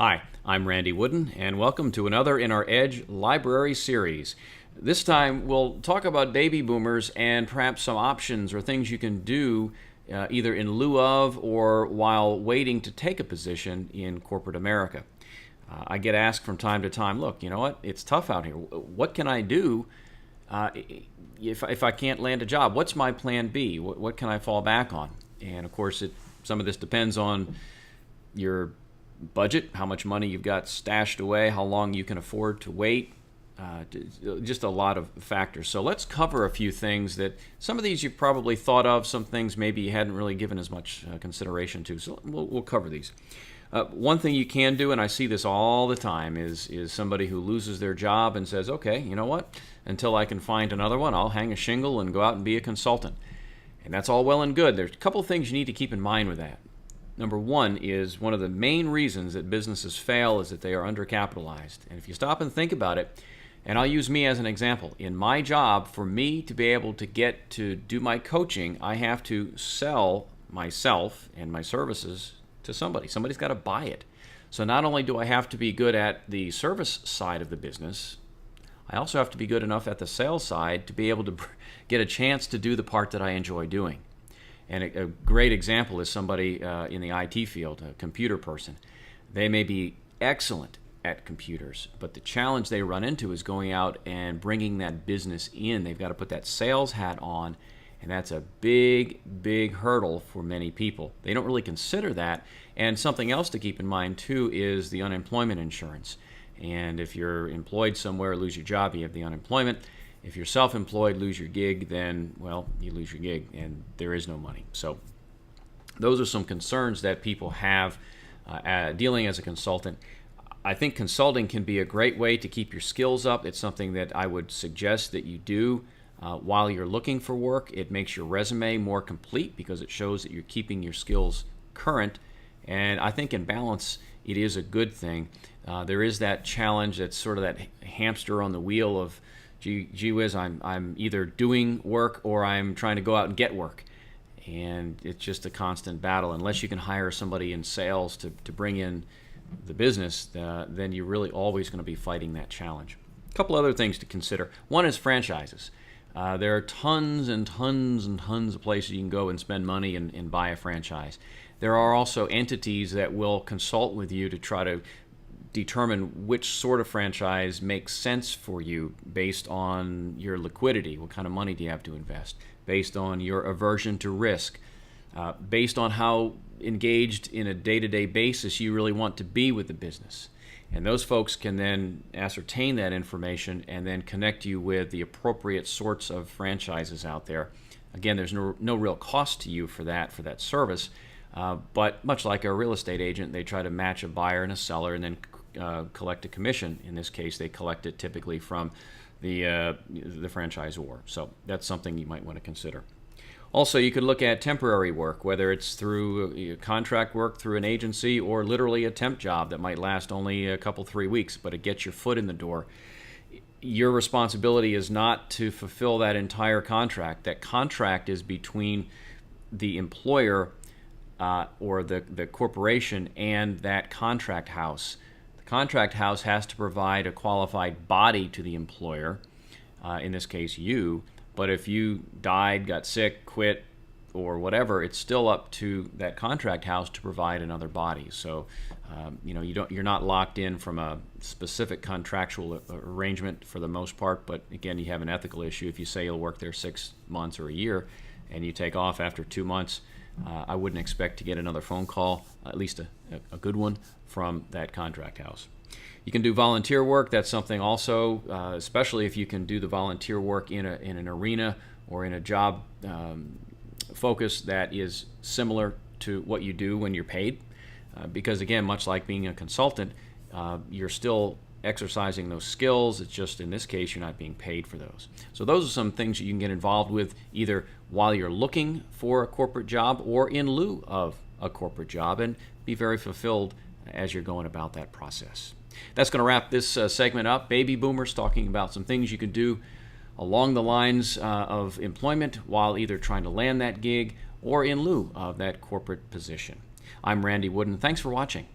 Hi, I'm Randy Wooden, and welcome to another in our Edge Library series. This time we'll talk about baby boomers and perhaps some options or things you can do either in lieu of or while waiting to take a position in corporate America. I get asked from time to time, look, you know what, it's tough out here. What can I do if I can't land a job? What's my plan B? What can I fall back on? And of course, some of this depends on your budget, how much money you've got stashed away, how long you can afford to wait, just a lot of factors. So let's cover a few things that some of these you've probably thought of, some things maybe you hadn't really given as much consideration to. So we'll cover these. One thing you can do, and I see this all the time, is somebody who loses their job and says, okay, you know what, until I can find another one, I'll hang a shingle and go out and be a consultant. And that's all well and good. There's a couple of things you need to keep in mind with that. Number one is one of the main reasons that businesses fail is that they are undercapitalized. And if you stop and think about it, and I'll use me as an example. In my job, for me to be able to get to do my coaching, I have to sell myself and my services to somebody. Somebody's got to buy it. So not only do I have to be good at the service side of the business, I also have to be good enough at the sales side to be able to get a chance to do the part that I enjoy doing. And a great example is somebody in the IT field, a computer person. They may be excellent at computers, but the challenge they run into is going out and bringing that business in. They've got to put that sales hat on, and that's a big, big hurdle for many people. They don't really consider that. And something else to keep in mind, too, is the unemployment insurance. And if you're employed somewhere, lose your job, you have the unemployment. If you're self-employed, lose your gig, then, well, you lose your gig and there is no money. So those are some concerns that people have dealing as a consultant. I think consulting can be a great way to keep your skills up. It's something that I would suggest that you do while you're looking for work. It makes your resume more complete because it shows that you're keeping your skills current. And I think in balance, it is a good thing. There is that challenge that's sort of that hamster on the wheel of, gee whiz, I'm either doing work or I'm trying to go out and get work. And it's just a constant battle. Unless you can hire somebody in sales to bring in the business, then you're really always going to be fighting that challenge. A couple other things to consider. One is franchises. There are tons and tons and tons of places you can go and spend money and buy a franchise. There are also entities that will consult with you to try to determine which sort of franchise makes sense for you based on your liquidity. What kind of money do you have to invest? Based on your aversion to risk. Based on how engaged in a day-to-day basis you really want to be with the business. And those folks can then ascertain that information and then connect you with the appropriate sorts of franchises out there. Again, there's no real cost to you for that service. But much like a real estate agent, they try to match a buyer and a seller and then collect a commission. In this case, they collect it typically from the franchisor. So that's something you might want to consider. Also, you could look at temporary work, whether it's through contract work through an agency or literally a temp job that might last only a couple, 3 weeks, but it gets your foot in the door. Your responsibility is not to fulfill that entire contract. That contract is between the employer or the corporation and that contract house. The contract house has to provide a qualified body to the employer, in this case you, but if you died, got sick, quit, or whatever, it's still up to that contract house to provide another body. So, you're not locked in from a specific contractual arrangement for the most part, but again, you have an ethical issue. If you say you'll work there 6 months or a year and you take off after 2 months, I wouldn't expect to get another phone call, at least a good one, from that contract house. You can do volunteer work. That's something also, especially if you can do the volunteer work in an arena or in a job focus that is similar to what you do when you're paid. Because again, much like being a consultant, you're still exercising those skills. It's just in this case, you're not being paid for those. So those are some things that you can get involved with either while you're looking for a corporate job or in lieu of a corporate job and be very fulfilled as you're going about that process. That's going to wrap this segment up. Baby boomers, talking about some things you can do along the lines of employment while either trying to land that gig or in lieu of that corporate position. I'm Randy Wooden. Thanks for watching.